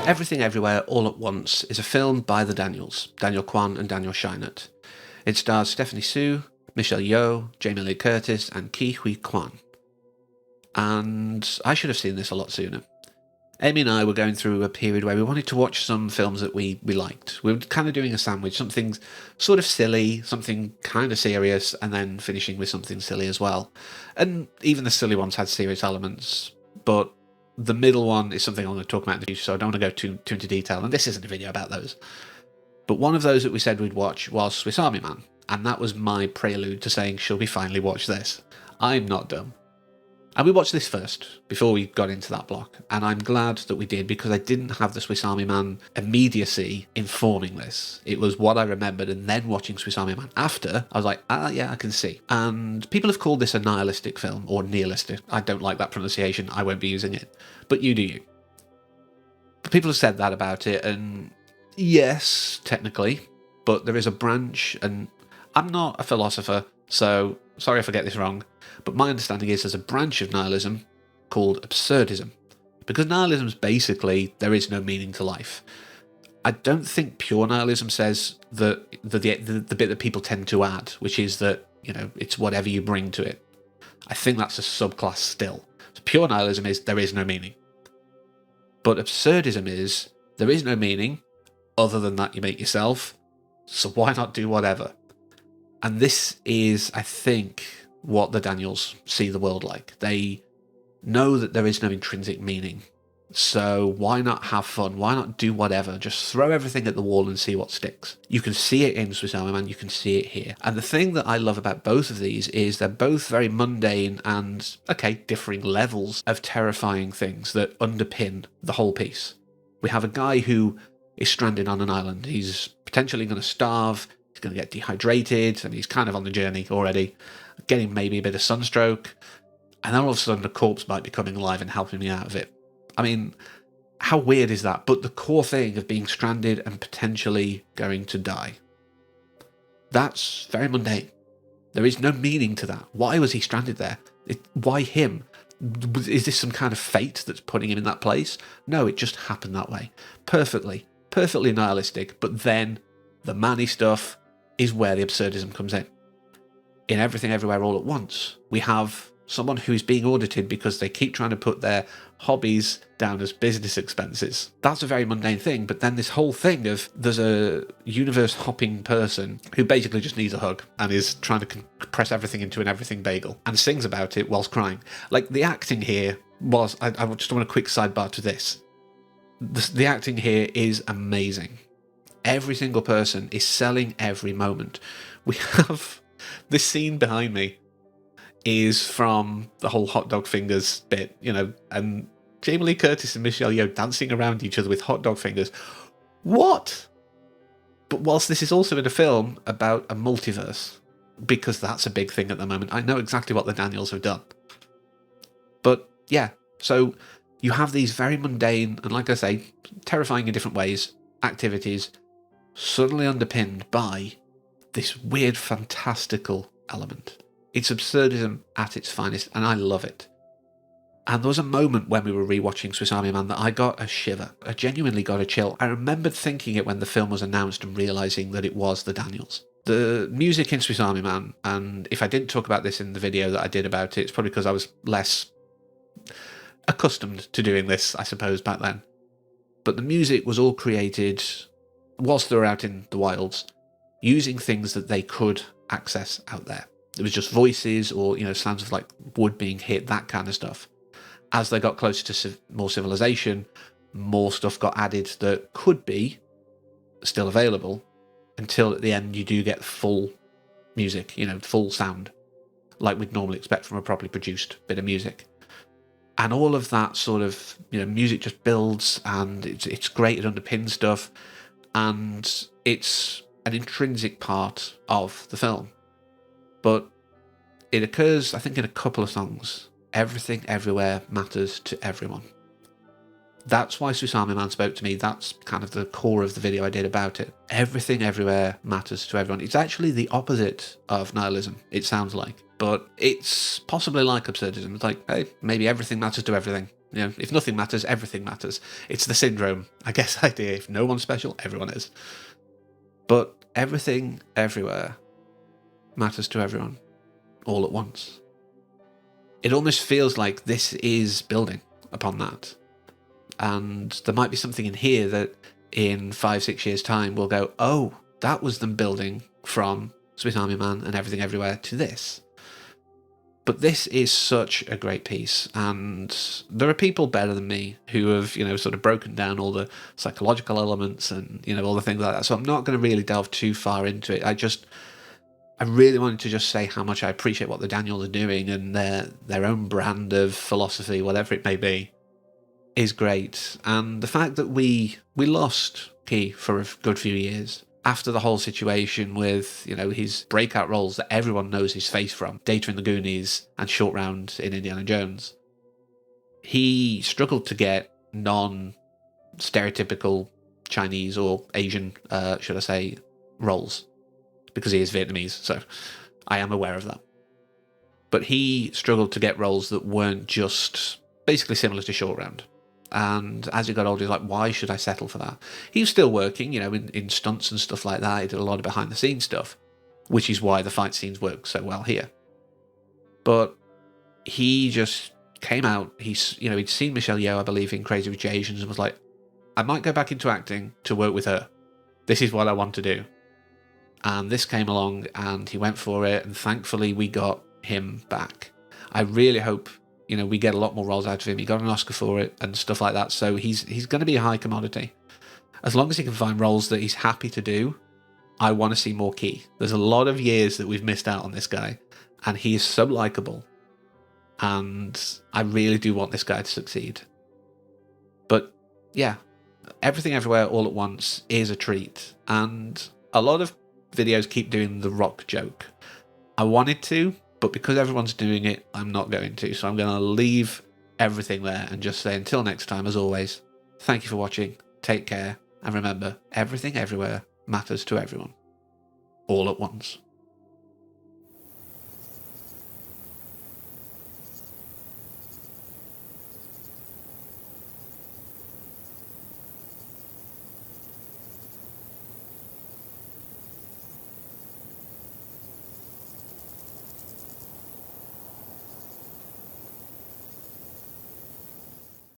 Everything Everywhere All at Once is a film by the Daniels, Daniel Kwan and Daniel Scheinert. It stars Stephanie Sue, Michelle Yeoh, Jamie Lee Curtis, and Ke Huy Quan. And I should have seen this a lot sooner. Amy and I were going through a period where we wanted to watch some films that we liked. We were kind of doing a sandwich, something sort of silly, something kind of serious, and then finishing with something silly as well. And even the silly ones had serious elements, but the middle one is something I'm going to talk about in the future, so I don't want to go too into detail, and this isn't a video about those. But one of those that we said we'd watch was Swiss Army Man, and that was my prelude to saying, shall we finally watch this? I'm not dumb. And we watched this first, before we got into that block, and I'm glad that we did, because I didn't have the Swiss Army Man immediacy informing this. It was what I remembered, and then watching Swiss Army Man after, I was like, yeah, I can see. And people have called this a nihilistic film, or nihilistic. I don't like that pronunciation, I won't be using it. But you do you. But people have said that about it, and yes, technically, but there is a branch, and I'm not a philosopher, so sorry if I get this wrong, but my understanding is there's a branch of nihilism called absurdism. Because nihilism is basically, there is no meaning to life. I don't think pure nihilism says that the bit that people tend to add, which is that, it's whatever you bring to it. I think that's a subclass still. So pure nihilism is there is no meaning. But absurdism is there is no meaning other than that you make yourself, so why not do whatever? And this is, I think, what the Daniels see the world like. They know that there is no intrinsic meaning. So why not have fun? Why not do whatever? Just throw everything at the wall and see what sticks. You can see it in Swiss Army Man, you can see it here. And the thing that I love about both of these is they're both very mundane and, differing levels of terrifying things that underpin the whole piece. We have a guy who is stranded on an island. He's potentially going to starve, he's going to get dehydrated, and he's kind of on the journey already, getting maybe a bit of sunstroke, and then all of a sudden a corpse might be coming alive and helping me out of it. I mean, how weird is that? But the core thing of being stranded and potentially going to die, that's very mundane. There is no meaning to that. Why was he stranded there? Why him? Is this some kind of fate that's putting him in that place? No, it just happened that way. Perfectly nihilistic, but then the manny stuff is where the absurdism comes in. In Everything Everywhere All at Once, we have someone who is being audited because they keep trying to put their hobbies down as business expenses. That's a very mundane thing, but then this whole thing of there's a universe-hopping person who basically just needs a hug and is trying to compress everything into an everything bagel and sings about it whilst crying. Like, the acting here was... I just want a quick sidebar to this. The acting here is amazing. Every single person is selling every moment. We have... This scene behind me is from the whole hot dog fingers bit, and Jamie Lee Curtis and Michelle Yeoh dancing around each other with hot dog fingers. What? But whilst this is also in a film about a multiverse, because that's a big thing at the moment, I know exactly what the Daniels have done. But yeah, so you have these very mundane and, like I say, terrifying in different ways, activities, suddenly underpinned by this weird, fantastical element. It's absurdism at its finest, and I love it. And there was a moment when we were rewatching Swiss Army Man that I got a shiver. I genuinely got a chill. I remembered thinking it when the film was announced and realising that it was the Daniels. The music in Swiss Army Man, and if I didn't talk about this in the video that I did about it, it's probably because I was less accustomed to doing this, I suppose, back then. But the music was all created whilst they were out in the wilds, using things that they could access out there. It was just voices or, sounds of like wood being hit, that kind of stuff. As they got closer to more civilization, more stuff got added that could be still available, until at the end you do get full music, full sound, like we'd normally expect from a properly produced bit of music. And all of that sort of, music just builds, and it's great, it underpins stuff, and it's an intrinsic part of the film. But it occurs, I think, in a couple of songs. Everything Everywhere Matters to Everyone. That's why Swiss Army Man spoke to me. That's kind of the core of the video I did about it. Everything Everywhere Matters to Everyone. It's actually the opposite of nihilism, it sounds like. But it's possibly like absurdism. It's like, hey, maybe everything matters to everything. You know, if nothing matters, everything matters. It's the syndrome, I guess, idea. If no one's special, everyone is. But everything, everywhere, matters to everyone, all at once. It almost feels like this is building upon that. And there might be something in here that in 5-6 years' time will go, oh, that was them building from Swiss Army Man and Everything Everywhere to this. But this is such a great piece, and there are people better than me who have, sort of broken down all the psychological elements and, all the things like that. So I'm not going to really delve too far into it. I really wanted to just say how much I appreciate what the Daniels are doing, and their own brand of philosophy, whatever it may be, is great. And the fact that we lost Key for a good few years, after the whole situation with, his breakout roles that everyone knows his face from, Data in the Goonies and Short Round in Indiana Jones, he struggled to get non-stereotypical Chinese or Asian, should I say, roles, because he is Vietnamese, so I am aware of that. But he struggled to get roles that weren't just basically similar to Short Round. And as he got older, he's like, why should I settle for that? He was still working, in stunts and stuff like that. He did a lot of behind-the-scenes stuff, which is why the fight scenes work so well here. But he just came out, he'd seen Michelle Yeoh, I believe, in Crazy Rich Asians, and was like, I might go back into acting to work with her. This is what I want to do. And this came along, and he went for it, and thankfully we got him back. I really hope we get a lot more roles out of him. He got an Oscar for it and stuff like that. So he's going to be a high commodity. As long as he can find roles that he's happy to do, I want to see more Key. There's a lot of years that we've missed out on this guy, and he is so likable. And I really do want this guy to succeed. But yeah, Everything Everywhere All at Once is a treat. And a lot of videos keep doing the Rock joke. I wanted to, but because everyone's doing it, I'm not going to. So I'm going to leave everything there and just say, until next time, as always, thank you for watching, take care, and remember, everything everywhere matters to everyone, all at once.